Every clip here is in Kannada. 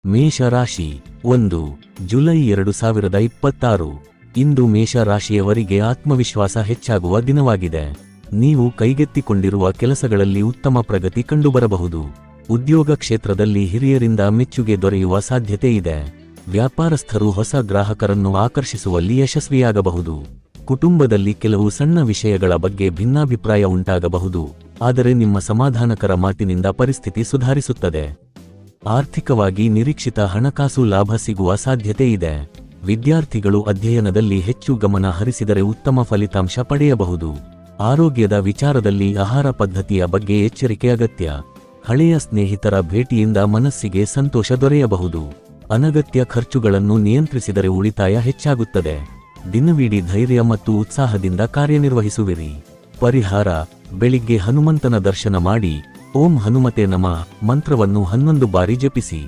ಮೇಷರಾಶಿ 1 ಜುಲೈ 2026 ಇಂದು ಮೇಷರಾಶಿಯವರಿಗೆ ಆತ್ಮವಿಶ್ವಾಸ ಹೆಚ್ಚಾಗುವ ದಿನವಾಗಿದೆ. ನೀವು ಕೈಗೆತ್ತಿಕೊಂಡಿರುವ ಕೆಲಸಗಳಲ್ಲಿ ಉತ್ತಮ ಪ್ರಗತಿ ಕಂಡುಬರಬಹುದು. ಉದ್ಯೋಗ ಕ್ಷೇತ್ರದಲ್ಲಿ ಹಿರಿಯರಿಂದ ಮೆಚ್ಚುಗೆ ದೊರೆಯುವ ಸಾಧ್ಯತೆ ಇದೆ. ವ್ಯಾಪಾರಸ್ಥರು ಹೊಸ ಗ್ರಾಹಕರನ್ನು ಆಕರ್ಷಿಸುವಲ್ಲಿ ಯಶಸ್ವಿಯಾಗಬಹುದು. ಕುಟುಂಬದಲ್ಲಿ ಕೆಲವು ಸಣ್ಣ ವಿಷಯಗಳ ಬಗ್ಗೆ ಭಿನ್ನಾಭಿಪ್ರಾಯ ಉಂಟಾಗಬಹುದು, ಆದರೆ ನಿಮ್ಮ ಸಮಾಧಾನಕರ ಮಾತಿನಿಂದ ಪರಿಸ್ಥಿತಿ ಸುಧಾರಿಸುತ್ತದೆ. ಆರ್ಥಿಕವಾಗಿ ನಿರೀಕ್ಷಿತ ಹಣಕಾಸು ಲಾಭ ಸಿಗುವ ಸಾಧ್ಯತೆ ಇದೆ. ವಿದ್ಯಾರ್ಥಿಗಳು ಅಧ್ಯಯನದಲ್ಲಿ ಹೆಚ್ಚು ಗಮನ ಹರಿಸಿದರೆ ಉತ್ತಮ ಫಲಿತಾಂಶ ಪಡೆಯಬಹುದು. ಆರೋಗ್ಯದ ವಿಚಾರದಲ್ಲಿ ಆಹಾರ ಪದ್ಧತಿಯ ಬಗ್ಗೆ ಎಚ್ಚರಿಕೆ ಅಗತ್ಯ. ಹಳೆಯ ಸ್ನೇಹಿತರ ಭೇಟಿಯಿಂದ ಮನಸ್ಸಿಗೆ ಸಂತೋಷ ದೊರೆಯಬಹುದು. ಅನಗತ್ಯ ಖರ್ಚುಗಳನ್ನು ನಿಯಂತ್ರಿಸಿದರೆ ಉಳಿತಾಯ ಹೆಚ್ಚಾಗುತ್ತದೆ. ದಿನವಿಡೀ ಧೈರ್ಯ ಮತ್ತು ಉತ್ಸಾಹದಿಂದ ಕಾರ್ಯನಿರ್ವಹಿಸುವಿರಿ. ಪರಿಹಾರ: ಬೆಳಿಗ್ಗೆ ಹನುಮಂತನ ದರ್ಶನ ಮಾಡಿ ಓಂ ಹನುಮತೆ ನಮಃ ಮಂತ್ರವನ್ನು 11 ಬಾರಿ ಜಪಿಸಿ.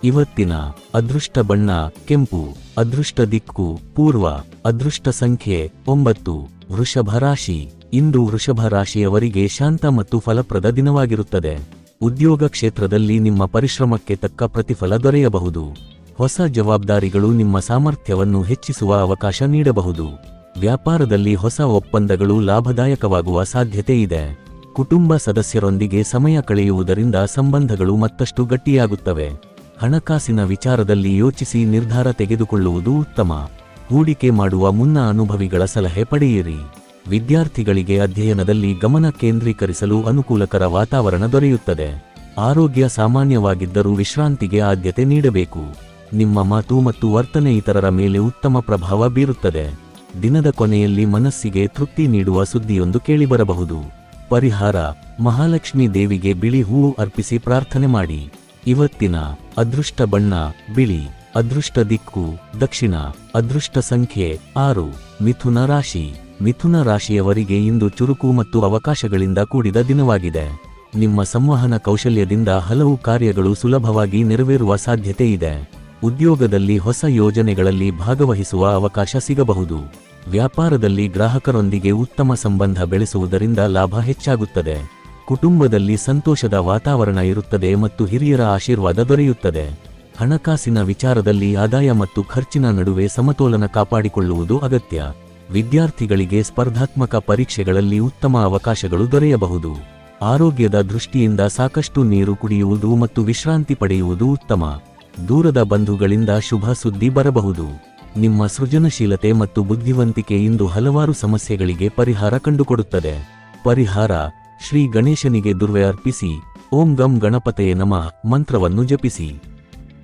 ಇವತ್ತಿನ ಅದೃಷ್ಟ ಬಣ್ಣ ಕೆಂಪು, ಅದೃಷ್ಟ ದಿಕ್ಕು ಪೂರ್ವ, ಅದೃಷ್ಟ ಸಂಖ್ಯೆ 9. ವೃಷಭ ರಾಶಿ. ಇಂದು ವೃಷಭ ರಾಶಿಯವರಿಗೆ ಶಾಂತ ಮತ್ತು ಫಲಪ್ರದ ದಿನವಾಗಿರುತ್ತದೆ. ಉದ್ಯೋಗ ಕ್ಷೇತ್ರದಲ್ಲಿ ನಿಮ್ಮ ಪರಿಶ್ರಮಕ್ಕೆ ತಕ್ಕ ಪ್ರತಿಫಲ ದೊರೆಯಬಹುದು. ಹೊಸ ಜವಾಬ್ದಾರಿಗಳು ನಿಮ್ಮ ಸಾಮರ್ಥ್ಯವನ್ನು ಹೆಚ್ಚಿಸುವ ಅವಕಾಶ ನೀಡಬಹುದು. ವ್ಯಾಪಾರದಲ್ಲಿ ಹೊಸ ಒಪ್ಪಂದಗಳು ಲಾಭದಾಯಕವಾಗುವ ಸಾಧ್ಯತೆ ಇದೆ. ಕುಟುಂಬ ಸದಸ್ಯರೊಂದಿಗೆ ಸಮಯ ಕಳೆಯುವುದರಿಂದ ಸಂಬಂಧಗಳು ಮತ್ತಷ್ಟು ಗಟ್ಟಿಯಾಗುತ್ತವೆ. ಹಣಕಾಸಿನ ವಿಚಾರದಲ್ಲಿ ಯೋಚಿಸಿ ನಿರ್ಧಾರ ತೆಗೆದುಕೊಳ್ಳುವುದು ಉತ್ತಮ. ಹೂಡಿಕೆ ಮಾಡುವ ಮುನ್ನ ಅನುಭವಿಗಳ ಸಲಹೆ ಪಡೆಯಿರಿ. ವಿದ್ಯಾರ್ಥಿಗಳಿಗೆ ಅಧ್ಯಯನದಲ್ಲಿ ಗಮನ ಕೇಂದ್ರೀಕರಿಸಲು ಅನುಕೂಲಕರ ವಾತಾವರಣ ದೊರೆಯುತ್ತದೆ. ಆರೋಗ್ಯ ಸಾಮಾನ್ಯವಾಗಿದ್ದರೂ ವಿಶ್ರಾಂತಿಗೆ ಆದ್ಯತೆ ನೀಡಬೇಕು. ನಿಮ್ಮ ಮಾತು ಮತ್ತು ವರ್ತನೆ ಇತರರ ಮೇಲೆ ಉತ್ತಮ ಪ್ರಭಾವ ಬೀರುತ್ತದೆ. ದಿನದ ಕೊನೆಯಲ್ಲಿ ಮನಸ್ಸಿಗೆ ತೃಪ್ತಿ ನೀಡುವ ಸುದ್ದಿಯೊಂದು ಕೇಳಿಬರಬಹುದು. ಪರಿಹಾರ: ಮಹಾಲಕ್ಷ್ಮೀ ದೇವಿಗೆ ಬಿಳಿ ಹೂವು ಅರ್ಪಿಸಿ ಪ್ರಾರ್ಥನೆ ಮಾಡಿ. ಇವತ್ತಿನ ಅದೃಷ್ಟ ಬಣ್ಣ ಬಿಳಿ, ಅದೃಷ್ಟ ದಿಕ್ಕು ದಕ್ಷಿಣ, ಅದೃಷ್ಟ ಸಂಖ್ಯೆ 6. ಮಿಥುನ ರಾಶಿ. ಮಿಥುನ ರಾಶಿಯವರಿಗೆ ಇಂದು ಚುರುಕು ಮತ್ತು ಅವಕಾಶಗಳಿಂದ ಕೂಡಿದ ದಿನವಾಗಿದೆ. ನಿಮ್ಮ ಸಂವಹನ ಕೌಶಲ್ಯದಿಂದ ಹಲವು ಕಾರ್ಯಗಳು ಸುಲಭವಾಗಿ ನೆರವೇರುವ ಸಾಧ್ಯತೆ ಇದೆ. ಉದ್ಯೋಗದಲ್ಲಿ ಹೊಸ ಯೋಜನೆಗಳಲ್ಲಿ ಭಾಗವಹಿಸುವ ಅವಕಾಶ ಸಿಗಬಹುದು. ವ್ಯಾಪಾರದಲ್ಲಿ ಗ್ರಾಹಕರೊಂದಿಗೆ ಉತ್ತಮ ಸಂಬಂಧ ಬೆಳೆಸುವುದರಿಂದ ಲಾಭ ಹೆಚ್ಚಾಗುತ್ತದೆ. ಕುಟುಂಬದಲ್ಲಿ ಸಂತೋಷದ ವಾತಾವರಣ ಇರುತ್ತದೆ ಮತ್ತು ಹಿರಿಯರ ಆಶೀರ್ವಾದ ದೊರೆಯುತ್ತದೆ. ಹಣಕಾಸಿನ ವಿಚಾರದಲ್ಲಿ ಆದಾಯ ಮತ್ತು ಖರ್ಚಿನ ನಡುವೆ ಸಮತೋಲನ ಕಾಪಾಡಿಕೊಳ್ಳುವುದು ಅಗತ್ಯ. ವಿದ್ಯಾರ್ಥಿಗಳಿಗೆ ಸ್ಪರ್ಧಾತ್ಮಕ ಪರೀಕ್ಷೆಗಳಲ್ಲಿ ಉತ್ತಮ ಅವಕಾಶಗಳು ದೊರೆಯಬಹುದು. ಆರೋಗ್ಯದ ದೃಷ್ಟಿಯಿಂದ ಸಾಕಷ್ಟು ನೀರು ಕುಡಿಯುವುದು ಮತ್ತು ವಿಶ್ರಾಂತಿ ಪಡೆಯುವುದು ಉತ್ತಮ. ದೂರದ ಬಂಧುಗಳಿಂದ ಶುಭ ಸುದ್ದಿ ಬರಬಹುದು. ನಿಮ್ಮ ಸೃಜನಶೀಲತೆ ಮತ್ತು ಬುದ್ಧಿವಂತಿಕೆ ಇಂದು ಹಲವಾರು ಸಮಸ್ಯೆಗಳಿಗೆ ಪರಿಹಾರ ಕಂಡುಕೊಡುತ್ತದೆ. ಪರಿಹಾರ: ಶ್ರೀ ಗಣೇಶನಿಗೆ ದುರ್ವೆ ಅರ್ಪಿಸಿ ಓಂ ಗಂ ಗಣಪತಯೇ ನಮಃ ಮಂತ್ರವನ್ನು ಜಪಿಸಿ.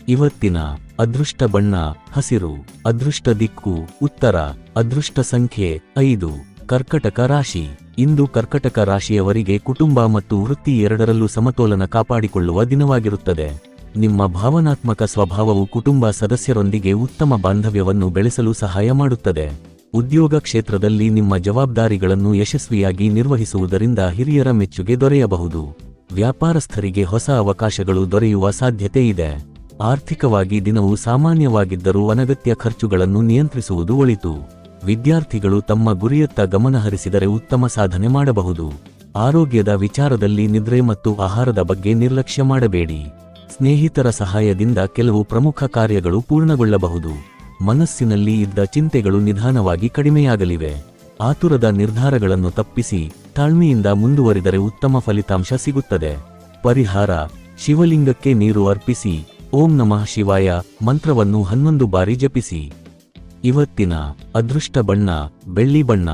ಇವತ್ತಿನ ಅದೃಷ್ಟ ಬಣ್ಣ ಹಸಿರು, ಅದೃಷ್ಟ ದಿಕ್ಕು ಉತ್ತರ, ಅದೃಷ್ಟ ಸಂಖ್ಯೆ 5. ಕರ್ಕಟಕ ರಾಶಿ. ಇಂದು ಕರ್ಕಟಕ ರಾಶಿಯವರಿಗೆ ಕುಟುಂಬ ಮತ್ತು ವೃತ್ತಿ ಎರಡರಲ್ಲೂ ಸಮತೋಲನ ಕಾಪಾಡಿಕೊಳ್ಳುವ ದಿನವಾಗಿರುತ್ತದೆ. ನಿಮ್ಮ ಭಾವನಾತ್ಮಕ ಸ್ವಭಾವವು ಕುಟುಂಬ ಸದಸ್ಯರೊಂದಿಗೆ ಉತ್ತಮ ಬಾಂಧವ್ಯವನ್ನು ಬೆಳೆಸಲು ಸಹಾಯ ಮಾಡುತ್ತದೆ. ಉದ್ಯೋಗ ಕ್ಷೇತ್ರದಲ್ಲಿ ನಿಮ್ಮ ಜವಾಬ್ದಾರಿಗಳನ್ನು ಯಶಸ್ವಿಯಾಗಿ ನಿರ್ವಹಿಸುವುದರಿಂದ ಹಿರಿಯರ ಮೆಚ್ಚುಗೆ ದೊರೆಯಬಹುದು. ವ್ಯಾಪಾರಸ್ಥರಿಗೆ ಹೊಸ ಅವಕಾಶಗಳು ದೊರೆಯುವ ಸಾಧ್ಯತೆ ಇದೆ. ಆರ್ಥಿಕವಾಗಿ ದಿನವು ಸಾಮಾನ್ಯವಾಗಿದ್ದರೂ ಅನಗತ್ಯ ಖರ್ಚುಗಳನ್ನು ನಿಯಂತ್ರಿಸುವುದು ಒಳಿತು. ವಿದ್ಯಾರ್ಥಿಗಳು ತಮ್ಮ ಗುರಿಯತ್ತ ಗಮನಹರಿಸಿದರೆ ಉತ್ತಮ ಸಾಧನೆ ಮಾಡಬಹುದು. ಆರೋಗ್ಯದ ವಿಚಾರದಲ್ಲಿ ನಿದ್ರೆ ಮತ್ತು ಆಹಾರದ ಬಗ್ಗೆ ನಿರ್ಲಕ್ಷ್ಯ ಮಾಡಬೇಡಿ. ಸ್ನೇಹಿತರ ಸಹಾಯದಿಂದ ಕೆಲವು ಪ್ರಮುಖ ಕಾರ್ಯಗಳು ಪೂರ್ಣಗೊಳ್ಳಬಹುದು. ಮನಸ್ಸಿನಲ್ಲಿ ಇದ್ದ ಚಿಂತೆಗಳು ನಿಧಾನವಾಗಿ ಕಡಿಮೆಯಾಗಲಿವೆ. ಆತುರದ ನಿರ್ಧಾರಗಳನ್ನು ತಪ್ಪಿಸಿ ತಾಳ್ಮೆಯಿಂದ ಮುಂದುವರಿದರೆ ಉತ್ತಮ ಫಲಿತಾಂಶ ಸಿಗುತ್ತದೆ. ಪರಿಹಾರ: ಶಿವಲಿಂಗಕ್ಕೆ ನೀರು ಅರ್ಪಿಸಿ ಓಂ ನಮಃ ಶಿವಾಯ ಮಂತ್ರವನ್ನು 11 ಬಾರಿ ಜಪಿಸಿ. ಇವತ್ತಿನ ಅದೃಷ್ಟ ಬಣ್ಣ ಬೆಳ್ಳಿ ಬಣ್ಣ,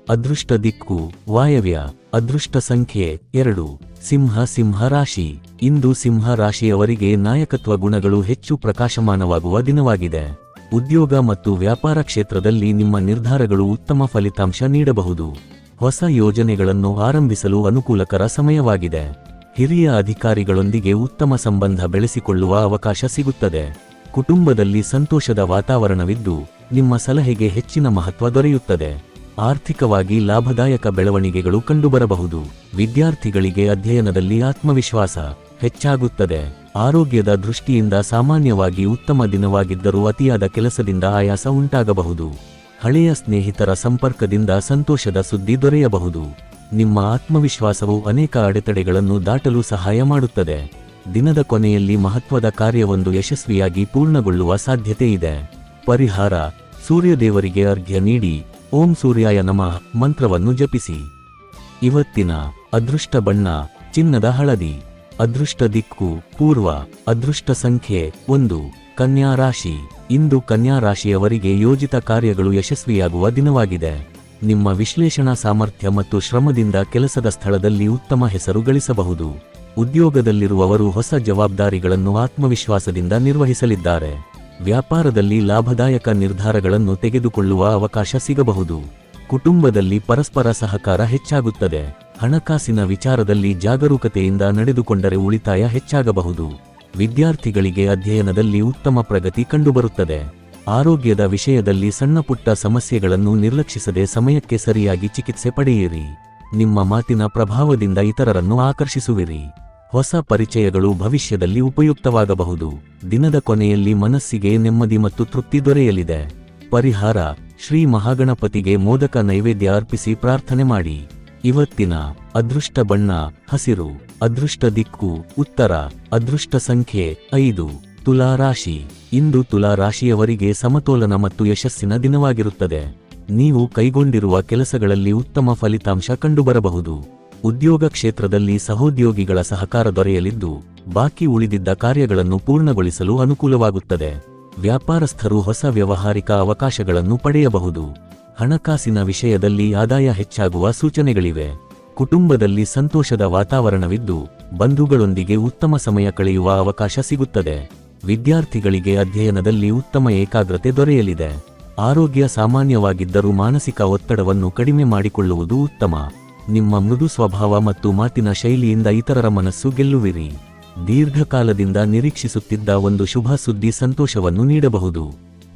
ಅದೃಷ್ಟ ದಿಕ್ಕು ವಾಯವ್ಯ, ಅದೃಷ್ಟ ಸಂಖ್ಯೆ 2. ಸಿಂಹ ರಾಶಿ. ಇಂದು ಸಿಂಹ ರಾಶಿಯವರಿಗೆ ನಾಯಕತ್ವ ಗುಣಗಳು ಹೆಚ್ಚು ಪ್ರಕಾಶಮಾನವಾಗುವ ದಿನವಾಗಿದೆ. ಉದ್ಯೋಗ ಮತ್ತು ವ್ಯಾಪಾರ ಕ್ಷೇತ್ರದಲ್ಲಿ ನಿಮ್ಮ ನಿರ್ಧಾರಗಳು ಉತ್ತಮ ಫಲಿತಾಂಶ ನೀಡಬಹುದು. ಹೊಸ ಯೋಜನೆಗಳನ್ನು ಆರಂಭಿಸಲು ಅನುಕೂಲಕರ ಸಮಯವಾಗಿದೆ. ಹಿರಿಯ ಅಧಿಕಾರಿಗಳೊಂದಿಗೆ ಉತ್ತಮ ಸಂಬಂಧ ಬೆಳೆಸಿಕೊಳ್ಳುವ ಅವಕಾಶ ಸಿಗುತ್ತದೆ. ಕುಟುಂಬದಲ್ಲಿ ಸಂತೋಷದ ವಾತಾವರಣವಿದ್ದು ನಿಮ್ಮ ಸಲಹೆಗೆ ಹೆಚ್ಚಿನ ಮಹತ್ವ ದೊರೆಯುತ್ತದೆ. ಆರ್ಥಿಕವಾಗಿ ಲಾಭದಾಯಕ ಬೆಳವಣಿಗೆಗಳು ಕಂಡುಬರಬಹುದು. ವಿದ್ಯಾರ್ಥಿಗಳಿಗೆ ಅಧ್ಯಯನದಲ್ಲಿ ಆತ್ಮವಿಶ್ವಾಸ ಹೆಚ್ಚಾಗುತ್ತದೆ. ಆರೋಗ್ಯದ ದೃಷ್ಟಿಯಿಂದ ಸಾಮಾನ್ಯವಾಗಿ ಉತ್ತಮ ದಿನವಾಗಿದ್ದರೂ ಅತಿಯಾದ ಕೆಲಸದಿಂದ ಆಯಾಸ ಉಂಟಾಗಬಹುದು. ಹಳೆಯ ಸ್ನೇಹಿತರ ಸಂಪರ್ಕದಿಂದ ಸಂತೋಷದ ಸುದ್ದಿ ದೊರೆಯಬಹುದು. ನಿಮ್ಮ ಆತ್ಮವಿಶ್ವಾಸವು ಅನೇಕ ಅಡೆತಡೆಗಳನ್ನು ದಾಟಲು ಸಹಾಯ ಮಾಡುತ್ತದೆ. ದಿನದ ಕೊನೆಯಲ್ಲಿ ಮಹತ್ವದ ಕಾರ್ಯವೊಂದು ಯಶಸ್ವಿಯಾಗಿ ಪೂರ್ಣಗೊಳ್ಳುವ ಸಾಧ್ಯತೆ ಇದೆ. ಪರಿಹಾರ: ಸೂರ್ಯದೇವರಿಗೆ ಅರ್ಘ್ಯ ನೀಡಿ ಓಂ ಸೂರ್ಯಾಯ ನಮಃ ಮಂತ್ರವನ್ನು ಜಪಿಸಿ. ಇವತ್ತಿನ ಅದೃಷ್ಟ ಬಣ್ಣ ಚಿನ್ನದ ಹಳದಿ. ಅದೃಷ್ಟ ದಿಕ್ಕು ಪೂರ್ವ. ಅದೃಷ್ಟ ಸಂಖ್ಯೆ 1. ಕನ್ಯಾ ರಾಶಿ. ಇಂದು ಕನ್ಯಾ ರಾಶಿಯವರಿಗೆ ಯೋಜಿತ ಕಾರ್ಯಗಳು ಯಶಸ್ವಿಯಾಗುವ ದಿನವಾಗಿದೆ. ನಿಮ್ಮ ವಿಶ್ಲೇಷಣಾ ಸಾಮರ್ಥ್ಯ ಮತ್ತು ಶ್ರಮದಿಂದ ಕೆಲಸದ ಸ್ಥಳದಲ್ಲಿ ಉತ್ತಮ ಹೆಸರು ಗಳಿಸಬಹುದು. ಉದ್ಯೋಗದಲ್ಲಿರುವವರು ಹೊಸ ಜವಾಬ್ದಾರಿಗಳನ್ನು ಆತ್ಮವಿಶ್ವಾಸದಿಂದ ನಿರ್ವಹಿಸಲಿದ್ದಾರೆ. ವ್ಯಾಪಾರದಲ್ಲಿ ಲಾಭದಾಯಕ ನಿರ್ಧಾರಗಳನ್ನು ತೆಗೆದುಕೊಳ್ಳುವ ಅವಕಾಶ ಸಿಗಬಹುದು. ಕುಟುಂಬದಲ್ಲಿ ಪರಸ್ಪರ ಸಹಕಾರ ಹೆಚ್ಚಾಗುತ್ತದೆ. ಹಣಕಾಸಿನ ವಿಚಾರದಲ್ಲಿ ಜಾಗರೂಕತೆಯಿಂದ ನಡೆದುಕೊಂಡರೆ ಉಳಿತಾಯ ಹೆಚ್ಚಾಗಬಹುದು. ವಿದ್ಯಾರ್ಥಿಗಳಿಗೆ ಅಧ್ಯಯನದಲ್ಲಿ ಉತ್ತಮ ಪ್ರಗತಿ ಕಂಡುಬರುತ್ತದೆ. ಆರೋಗ್ಯದ ವಿಷಯದಲ್ಲಿ ಸಣ್ಣಪುಟ್ಟ ಸಮಸ್ಯೆಗಳನ್ನು ನಿರ್ಲಕ್ಷಿಸದೆ ಸಮಯಕ್ಕೆ ಸರಿಯಾಗಿ ಚಿಕಿತ್ಸೆ ಪಡೆಯಿರಿ. ನಿಮ್ಮ ಮಾತಿನ ಪ್ರಭಾವದಿಂದ ಇತರರನ್ನು ಆಕರ್ಷಿಸುವಿರಿ. ಹೊಸ ಪರಿಚಯಗಳು ಭವಿಷ್ಯದಲ್ಲಿ ಉಪಯುಕ್ತವಾಗಬಹುದು. ದಿನದ ಕೊನೆಯಲ್ಲಿ ಮನಸ್ಸಿಗೆ ನೆಮ್ಮದಿ ಮತ್ತು ತೃಪ್ತಿ ದೊರೆಯಲಿದೆ. ಪರಿಹಾರ: ಶ್ರೀ ಮಹಾಗಣಪತಿಗೆ ಮೋದಕ ನೈವೇದ್ಯ ಅರ್ಪಿಸಿ ಪ್ರಾರ್ಥನೆ ಮಾಡಿ. ಇವತ್ತಿನ ಅದೃಷ್ಟ ಬಣ್ಣ ಹಸಿರು. ಅದೃಷ್ಟ ದಿಕ್ಕು ಉತ್ತರ. ಅದೃಷ್ಟ ಸಂಖ್ಯೆ 5. ತುಲಾ ರಾಶಿ. ಇಂದು ತುಲಾ ರಾಶಿಯವರಿಗೆ ಸಮತೋಲನ ಮತ್ತು ಯಶಸ್ಸಿನ ದಿನವಾಗಿರುತ್ತದೆ. ನೀವು ಕೈಗೊಂಡಿರುವ ಕೆಲಸಗಳಲ್ಲಿ ಉತ್ತಮ ಫಲಿತಾಂಶ ಕಂಡುಬರಬಹುದು. ಉದ್ಯೋಗ ಕ್ಷೇತ್ರದಲ್ಲಿ ಸಹೋದ್ಯೋಗಿಗಳ ಸಹಕಾರ ದೊರೆಯಲಿದ್ದು, ಬಾಕಿ ಉಳಿದಿದ್ದ ಕಾರ್ಯಗಳನ್ನು ಪೂರ್ಣಗೊಳಿಸಲು ಅನುಕೂಲವಾಗುತ್ತದೆ. ವ್ಯಾಪಾರಸ್ಥರು ಹೊಸ ವ್ಯಾವಹಾರಿಕ ಅವಕಾಶಗಳನ್ನು ಪಡೆಯಬಹುದು. ಹಣಕಾಸಿನ ವಿಷಯದಲ್ಲಿ ಆದಾಯ ಹೆಚ್ಚಾಗುವ ಸೂಚನೆಗಳಿವೆ. ಕುಟುಂಬದಲ್ಲಿ ಸಂತೋಷದ ವಾತಾವರಣವಿದ್ದು, ಬಂಧುಗಳೊಂದಿಗೆ ಉತ್ತಮ ಸಮಯ ಕಳೆಯುವ ಅವಕಾಶ ಸಿಗುತ್ತದೆ. ವಿದ್ಯಾರ್ಥಿಗಳಿಗೆ ಅಧ್ಯಯನದಲ್ಲಿ ಉತ್ತಮ ಏಕಾಗ್ರತೆ ದೊರೆಯಲಿದೆ. ಆರೋಗ್ಯ ಸಾಮಾನ್ಯವಾಗಿದ್ದರೂ ಮಾನಸಿಕ ಒತ್ತಡವನ್ನು ಕಡಿಮೆ ಮಾಡಿಕೊಳ್ಳುವುದು ಉತ್ತಮ. ನಿಮ್ಮ ಮೃದು ಸ್ವಭಾವ ಮತ್ತು ಮಾತಿನ ಶೈಲಿಯಿಂದ ಇತರರ ಮನಸ್ಸು ಗೆಲ್ಲುವಿರಿ. ದೀರ್ಘಕಾಲದಿಂದ ನಿರೀಕ್ಷಿಸುತ್ತಿದ್ದ ಒಂದು ಶುಭ ಸುದ್ದಿ ಸಂತೋಷವನ್ನು ನೀಡಬಹುದು.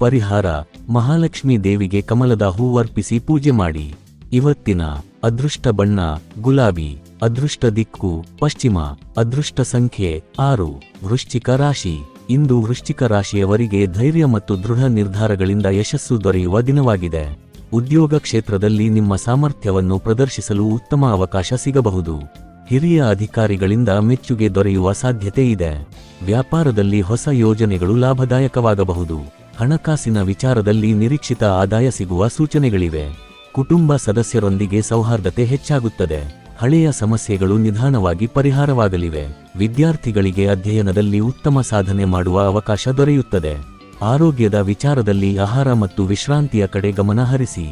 ಪರಿಹಾರ: ಮಹಾಲಕ್ಷ್ಮೀ ದೇವಿಗೆ ಕಮಲದ ಹೂ ಅರ್ಪಿಸಿ ಪೂಜೆ ಮಾಡಿ. ಇವತ್ತಿನ ಅದೃಷ್ಟ ಬಣ್ಣ ಗುಲಾಬಿ. ಅದೃಷ್ಟ ದಿಕ್ಕು ಪಶ್ಚಿಮ. ಅದೃಷ್ಟ ಸಂಖ್ಯೆ 6. ವೃಶ್ಚಿಕ ರಾಶಿ. ಇಂದು ವೃಶ್ಚಿಕ ರಾಶಿಯವರಿಗೆ ಧೈರ್ಯ ಮತ್ತು ದೃಢ ನಿರ್ಧಾರಗಳಿಂದ ಯಶಸ್ಸು ದೊರೆಯುವ ದಿನವಾಗಿದೆ. ಉದ್ಯೋಗ ಕ್ಷೇತ್ರದಲ್ಲಿ ನಿಮ್ಮ ಸಾಮರ್ಥ್ಯವನ್ನು ಪ್ರದರ್ಶಿಸಲು ಉತ್ತಮ ಅವಕಾಶ ಸಿಗಬಹುದು. ಹಿರಿಯ ಅಧಿಕಾರಿಗಳಿಂದ ಮೆಚ್ಚುಗೆ ದೊರೆಯುವ ಸಾಧ್ಯತೆ ಇದೆ. ವ್ಯಾಪಾರದಲ್ಲಿ ಹೊಸ ಯೋಜನೆಗಳು ಲಾಭದಾಯಕವಾಗಬಹುದು. ಹಣಕಾಸಿನ ವಿಚಾರದಲ್ಲಿ ನಿರೀಕ್ಷಿತ ಆದಾಯ ಸಿಗುವ ಸೂಚನೆಗಳಿವೆ. ಕುಟುಂಬ ಸದಸ್ಯರೊಂದಿಗೆ ಸೌಹಾರ್ದತೆ ಹೆಚ್ಚಾಗುತ್ತದೆ. ಹಳೆಯ ಸಮಸ್ಯೆಗಳು ನಿಧಾನವಾಗಿ ಪರಿಹಾರವಾಗಲಿವೆ. ವಿದ್ಯಾರ್ಥಿಗಳಿಗೆ ಅಧ್ಯಯನದಲ್ಲಿ ಉತ್ತಮ ಸಾಧನೆ ಮಾಡುವ ಅವಕಾಶ ದೊರೆಯುತ್ತದೆ. ಆರೋಗ್ಯದ ವಿಚಾರದಲ್ಲಿ ಆಹಾರ ಮತ್ತು ವಿಶ್ರಾಂತಿಯ ಕಡೆ ಗಮನ ಹರಿಸಿ.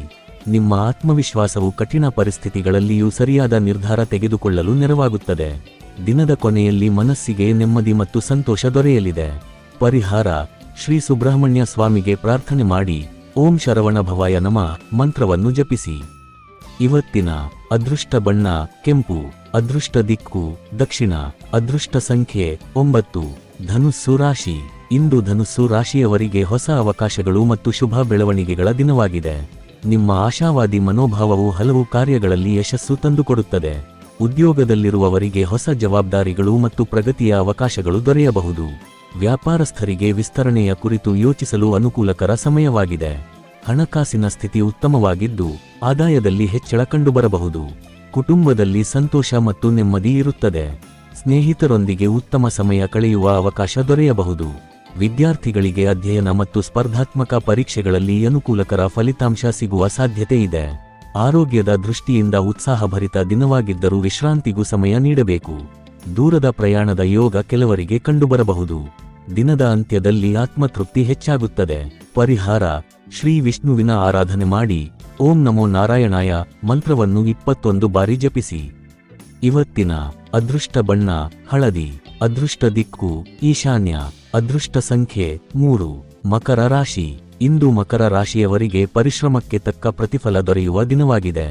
ನಿಮ್ಮ ಆತ್ಮವಿಶ್ವಾಸವು ಕಠಿಣ ಪರಿಸ್ಥಿತಿಗಳಲ್ಲಿಯೂ ಸರಿಯಾದ ನಿರ್ಧಾರ ತೆಗೆದುಕೊಳ್ಳಲು ನೆರವಾಗುತ್ತದೆ. ದಿನದ ಕೊನೆಯಲ್ಲಿ ಮನಸ್ಸಿಗೆ ನೆಮ್ಮದಿ ಮತ್ತು ಸಂತೋಷ ದೊರೆಯಲಿದೆ. ಪರಿಹಾರ: ಶ್ರೀ ಸುಬ್ರಹ್ಮಣ್ಯ ಸ್ವಾಮಿಗೆ ಪ್ರಾರ್ಥನೆ ಮಾಡಿ ಓಂ ಶರವಣ ಭವಾಯ ನಮಃ ಮಂತ್ರವನ್ನು ಜಪಿಸಿ. ಇವತ್ತಿನ ಅದೃಷ್ಟ ಬಣ್ಣ ಕೆಂಪು. ಅದೃಷ್ಟ ದಿಕ್ಕು ದಕ್ಷಿಣ. ಅದೃಷ್ಟ ಸಂಖ್ಯೆ 9. ಧನುಸ್ಸು ರಾಶಿ. ಇಂದು ಧನುಸ್ಸು ರಾಶಿಯವರಿಗೆ ಹೊಸ ಅವಕಾಶಗಳು ಮತ್ತು ಶುಭ ಬೆಳವಣಿಗೆಗಳ ದಿನವಾಗಿದೆ. ನಿಮ್ಮ ಆಶಾವಾದಿ ಮನೋಭಾವವು ಹಲವು ಕಾರ್ಯಗಳಲ್ಲಿ ಯಶಸ್ಸು ತಂದುಕೊಡುತ್ತದೆ. ಉದ್ಯೋಗದಲ್ಲಿರುವವರಿಗೆ ಹೊಸ ಜವಾಬ್ದಾರಿಗಳು ಮತ್ತು ಪ್ರಗತಿಯ ಅವಕಾಶಗಳು ದೊರೆಯಬಹುದು. ವ್ಯಾಪಾರಸ್ಥರಿಗೆ ವಿಸ್ತರಣೆಯ ಕುರಿತು ಯೋಚಿಸಲು ಅನುಕೂಲಕರ ಸಮಯವಾಗಿದೆ. ಹಣಕಾಸಿನ ಸ್ಥಿತಿ ಉತ್ತಮವಾಗಿದ್ದು, ಆದಾಯದಲ್ಲಿ ಹೆಚ್ಚಳ ಕಂಡುಬರಬಹುದು. ಕುಟುಂಬದಲ್ಲಿ ಸಂತೋಷ ಮತ್ತು ನೆಮ್ಮದಿ ಇರುತ್ತದೆ. ಸ್ನೇಹಿತರೊಂದಿಗೆ ಉತ್ತಮ ಸಮಯ ಕಳೆಯುವ ಅವಕಾಶ ದೊರೆಯಬಹುದು. ವಿದ್ಯಾರ್ಥಿಗಳಿಗೆ ಅಧ್ಯಯನ ಮತ್ತು ಸ್ಪರ್ಧಾತ್ಮಕ ಪರೀಕ್ಷೆಗಳಲ್ಲಿ ಅನುಕೂಲಕರ ಫಲಿತಾಂಶ ಸಿಗುವ ಸಾಧ್ಯತೆ ಇದೆ. ಆರೋಗ್ಯದ ದೃಷ್ಟಿಯಿಂದ ಉತ್ಸಾಹಭರಿತ ದಿನವಾಗಿದ್ದರೂ ವಿಶ್ರಾಂತಿಗೂ ಸಮಯ ನೀಡಬೇಕು. ದೂರದ ಪ್ರಯಾಣದ ಯೋಗ ಕೆಲವರಿಗೆ ಕಂಡುಬರಬಹುದು. ದಿನದ ಅಂತ್ಯದಲ್ಲಿ ಆತ್ಮತೃಪ್ತಿ ಹೆಚ್ಚಾಗುತ್ತದೆ. ಪರಿಹಾರ: ಶ್ರೀ ವಿಷ್ಣುವಿನ ಆರಾಧನೆ ಮಾಡಿ ಓಂ ನಮೋ ನಾರಾಯಣಾಯ ಮಂತ್ರವನ್ನು 21 ಬಾರಿ ಜಪಿಸಿ. ಇವತ್ತಿನ ಅದೃಷ್ಟ ಬಣ್ಣ ಹಳದಿ. ಅದೃಷ್ಟ ದಿಕ್ಕು ಈಶಾನ್ಯ. ಅದೃಷ್ಟ ಸಂಖ್ಯೆ 3. ಮಕರ ರಾಶಿ. ಇಂದು ಮಕರ ರಾಶಿಯವರಿಗೆ ಪರಿಶ್ರಮಕ್ಕೆ ತಕ್ಕ ಪ್ರತಿಫಲ ದೊರೆಯುವ ದಿನವಾಗಿದೆ.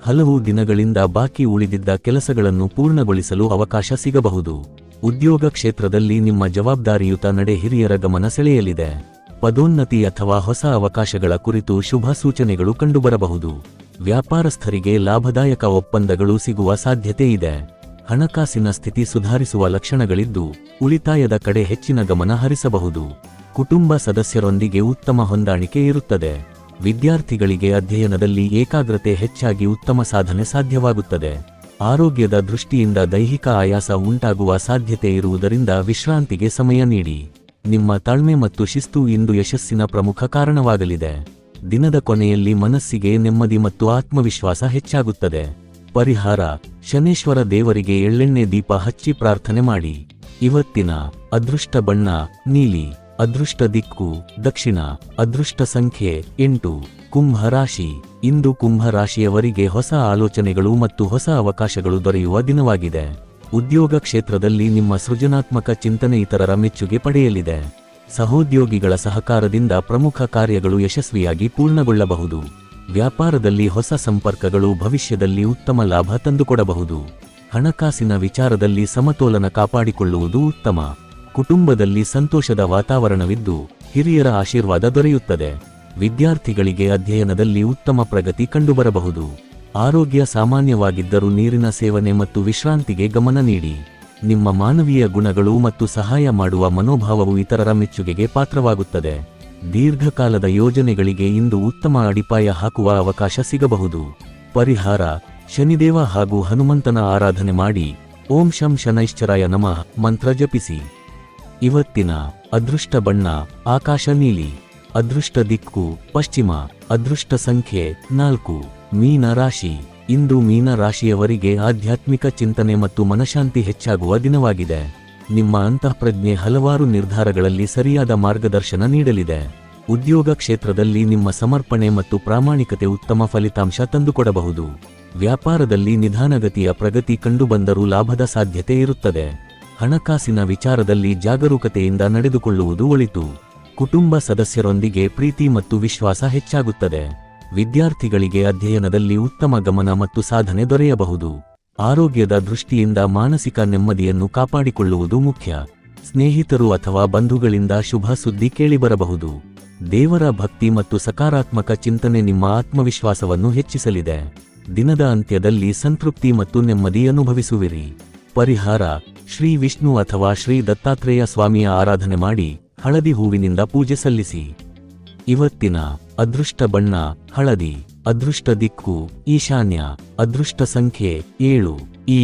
ಹಲವು ದಿನಗಳಿಂದ ಬಾಕಿ ಉಳಿದಿದ್ದ ಕೆಲಸಗಳನ್ನು ಪೂರ್ಣಗೊಳಿಸಲು ಅವಕಾಶ ಸಿಗಬಹುದು. ಉದ್ಯೋಗ ಕ್ಷೇತ್ರದಲ್ಲಿ ನಿಮ್ಮ ಜವಾಬ್ದಾರಿಯುತ ನಡೆ ಹಿರಿಯರ ಗಮನ ಸೆಳೆಯಲಿದೆ. ಪದೋನ್ನತಿ ಅಥವಾ ಹೊಸ ಅವಕಾಶಗಳ ಕುರಿತು ಶುಭ ಸೂಚನೆಗಳು ಕಂಡುಬರಬಹುದು. ವ್ಯಾಪಾರಸ್ಥರಿಗೆ ಲಾಭದಾಯಕ ಒಪ್ಪಂದಗಳು ಸಿಗುವ ಸಾಧ್ಯತೆ ಇದೆ. ಹಣಕಾಸಿನ ಸ್ಥಿತಿ ಸುಧಾರಿಸುವ ಲಕ್ಷಣಗಳಿದ್ದು, ಉಳಿತಾಯದ ಕಡೆ ಹೆಚ್ಚಿನ ಗಮನ ಹರಿಸಬಹುದು. ಕುಟುಂಬ ಸದಸ್ಯರೊಂದಿಗೆ ಉತ್ತಮ ಹೊಂದಾಣಿಕೆ ಇರುತ್ತದೆ. ವಿದ್ಯಾರ್ಥಿಗಳಿಗೆ ಅಧ್ಯಯನದಲ್ಲಿ ಏಕಾಗ್ರತೆ ಹೆಚ್ಚಾಗಿ ಉತ್ತಮ ಸಾಧನೆ ಸಾಧ್ಯವಾಗುತ್ತದೆ. ಆರೋಗ್ಯದ ದೃಷ್ಟಿಯಿಂದ ದೈಹಿಕ ಆಯಾಸ ಉಂಟಾಗುವ ಸಾಧ್ಯತೆ ಇರುವುದರಿಂದ ವಿಶ್ರಾಂತಿಗೆ ಸಮಯ ನೀಡಿ. ನಿಮ್ಮ ತಾಳ್ಮೆ ಮತ್ತು ಶಿಸ್ತು ಇಂದು ಯಶಸ್ಸಿನ ಪ್ರಮುಖ ಕಾರಣವಾಗಲಿದೆ. ದಿನದ ಕೊನೆಯಲ್ಲಿ ಮನಸ್ಸಿಗೆ ನೆಮ್ಮದಿ ಮತ್ತು ಆತ್ಮವಿಶ್ವಾಸ ಹೆಚ್ಚಾಗುತ್ತದೆ. ಪರಿಹಾರ: ಶನೇಶ್ವರ ದೇವರಿಗೆ ಎಳ್ಳೆಣ್ಣೆ ದೀಪ ಹಚ್ಚಿ ಪ್ರಾರ್ಥನೆ ಮಾಡಿ. ಇವತ್ತಿನ ಅದೃಷ್ಟ ಬಣ್ಣ ನೀಲಿ. ಅದೃಷ್ಟ ದಿಕ್ಕು ದಕ್ಷಿಣ. ಅದೃಷ್ಟ ಸಂಖ್ಯೆ 8. ಕುಂಭ ರಾಶಿ. ಇಂದು ಕುಂಭ ರಾಶಿಯವರಿಗೆ ಹೊಸ ಆಲೋಚನೆಗಳು ಮತ್ತು ಹೊಸ ಅವಕಾಶಗಳು ದೊರೆಯುವ ದಿನವಾಗಿದೆ. ಉದ್ಯೋಗ ಕ್ಷೇತ್ರದಲ್ಲಿ ನಿಮ್ಮ ಸೃಜನಾತ್ಮಕ ಚಿಂತನೆ ಇತರರ ಮೆಚ್ಚುಗೆ ಪಡೆಯಲಿದೆ. ಸಹೋದ್ಯೋಗಿಗಳ ಸಹಕಾರದಿಂದ ಪ್ರಮುಖ ಕಾರ್ಯಗಳು ಯಶಸ್ವಿಯಾಗಿ ಪೂರ್ಣಗೊಳ್ಳಬಹುದು. ವ್ಯಾಪಾರದಲ್ಲಿ ಹೊಸ ಸಂಪರ್ಕಗಳು ಭವಿಷ್ಯದಲ್ಲಿ ಉತ್ತಮ ಲಾಭ ತಂದುಕೊಡಬಹುದು. ಹಣಕಾಸಿನ ವಿಚಾರದಲ್ಲಿ ಸಮತೋಲನ ಕಾಪಾಡಿಕೊಳ್ಳುವುದು ಉತ್ತಮ. ಕುಟುಂಬದಲ್ಲಿ ಸಂತೋಷದ ವಾತಾವರಣವಿದ್ದು ಹಿರಿಯರ ಆಶೀರ್ವಾದ ದೊರೆಯುತ್ತದೆ. ವಿದ್ಯಾರ್ಥಿಗಳಿಗೆ ಅಧ್ಯಯನದಲ್ಲಿ ಉತ್ತಮ ಪ್ರಗತಿ ಕಂಡುಬರಬಹುದು. ಆರೋಗ್ಯ ಸಾಮಾನ್ಯವಾಗಿದ್ದರೂ ನೀರಿನ ಸೇವನೆ ಮತ್ತು ವಿಶ್ರಾಂತಿಗೆ ಗಮನ ನೀಡಿ. ನಿಮ್ಮ ಮಾನವೀಯ ಗುಣಗಳು ಮತ್ತು ಸಹಾಯ ಮಾಡುವ ಮನೋಭಾವವು ಇತರರ ಮೆಚ್ಚುಗೆಗೆ ಪಾತ್ರವಾಗುತ್ತದೆ. ದೀರ್ಘಕಾಲದ ಯೋಜನೆಗಳಿಗೆ ಇಂದು ಉತ್ತಮ ಅಡಿಪಾಯ ಹಾಕುವ ಅವಕಾಶ ಸಿಗಬಹುದು. ಪರಿಹಾರ: ಶನಿದೇವ ಹಾಗೂ ಹನುಮಂತನ ಆರಾಧನೆ ಮಾಡಿ. ಓಂ ಶಂ ಶನೈಶ್ಚರಾಯ ನಮಃ ಮಂತ್ರ ಜಪಿಸಿ. ಇವತ್ತಿನ ಅದೃಷ್ಟ ಬಣ್ಣ ಆಕಾಶ ನೀಲಿ. ಅದೃಷ್ಟ ದಿಕ್ಕು ಪಶ್ಚಿಮ. ಅದೃಷ್ಟ ಸಂಖ್ಯೆ 4. ಮೀನ ರಾಶಿ. ಇಂದು ಮೀನ ರಾಶಿಯವರಿಗೆ ಆಧ್ಯಾತ್ಮಿಕ ಚಿಂತನೆ ಮತ್ತು ಮನಃಶಾಂತಿ ಹೆಚ್ಚಾಗುವ ದಿನವಾಗಿದೆ. ನಿಮ್ಮ ಅಂತಃಪ್ರಜ್ಞೆ ಹಲವಾರು ನಿರ್ಧಾರಗಳಲ್ಲಿ ಸರಿಯಾದ ಮಾರ್ಗದರ್ಶನ ನೀಡಲಿದೆ. ಉದ್ಯೋಗ ಕ್ಷೇತ್ರದಲ್ಲಿ ನಿಮ್ಮ ಸಮರ್ಪಣೆ ಮತ್ತು ಪ್ರಾಮಾಣಿಕತೆ ಉತ್ತಮ ಫಲಿತಾಂಶ ತಂದುಕೊಡಬಹುದು. ವ್ಯಾಪಾರದಲ್ಲಿ ನಿಧಾನಗತಿಯ ಪ್ರಗತಿ ಕಂಡುಬಂದರೂ ಲಾಭದ ಸಾಧ್ಯತೆ ಇರುತ್ತದೆ. ಹಣಕಾಸಿನ ವಿಚಾರದಲ್ಲಿ ಜಾಗರೂಕತೆಯಿಂದ ನಡೆದುಕೊಳ್ಳುವುದು ಒಳಿತು. ಕುಟುಂಬ ಸದಸ್ಯರೊಂದಿಗೆ ಪ್ರೀತಿ ಮತ್ತು ವಿಶ್ವಾಸ ಹೆಚ್ಚಾಗುತ್ತದೆ. ವಿದ್ಯಾರ್ಥಿಗಳಿಗೆ ಅಧ್ಯಯನದಲ್ಲಿ ಉತ್ತಮ ಗಮನ ಮತ್ತು ಸಾಧನೆ ದೊರೆಯಬಹುದು. ಆರೋಗ್ಯದ ದೃಷ್ಟಿಯಿಂದ ಮಾನಸಿಕ ನೆಮ್ಮದಿಯನ್ನು ಕಾಪಾಡಿಕೊಳ್ಳುವುದು ಮುಖ್ಯ. ಸ್ನೇಹಿತರು ಅಥವಾ ಬಂಧುಗಳಿಂದ ಶುಭ ಸುದ್ದಿ ಕೇಳಿಬರಬಹುದು. ದೇವರ ಭಕ್ತಿ ಮತ್ತು ಸಕಾರಾತ್ಮಕ ಚಿಂತನೆ ನಿಮ್ಮ ಆತ್ಮವಿಶ್ವಾಸವನ್ನು ಹೆಚ್ಚಿಸಲಿದೆ. ದಿನದ ಅಂತ್ಯದಲ್ಲಿ ಸಂತೃಪ್ತಿ ಮತ್ತು ನೆಮ್ಮದಿ ಅನುಭವಿಸುವಿರಿ. ಪರಿಹಾರ: ಶ್ರೀ ವಿಷ್ಣು ಅಥವಾ ಶ್ರೀ ದತ್ತಾತ್ರೇಯ ಸ್ವಾಮಿಯ ಆರಾಧನೆ ಮಾಡಿ. ಹಳದಿ ಹೂವಿನಿಂದ ಪೂಜೆ ಸಲ್ಲಿಸಿ. ಇವತ್ತಿನ ಅದೃಷ್ಟ ಬಣ್ಣ ಹಳದಿ. ಅದೃಷ್ಟ ದಿಕ್ಕು ಈಶಾನ್ಯ. ಅದೃಷ್ಟ ಸಂಖ್ಯೆ 7. ಈ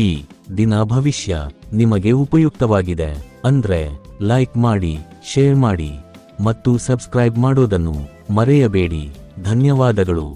ದಿನ ಭವಿಷ್ಯ ನಿಮಗೆ ಉಪಯುಕ್ತವಾಗಿದೆ ಅಂದ್ರೆ ಲೈಕ್ ಮಾಡಿ, ಶೇರ್ ಮಾಡಿ ಮತ್ತು ಸಬ್ಸ್ಕ್ರೈಬ್ ಮಾಡೋದನ್ನು ಮರೆಯಬೇಡಿ. ಧನ್ಯವಾದಗಳು.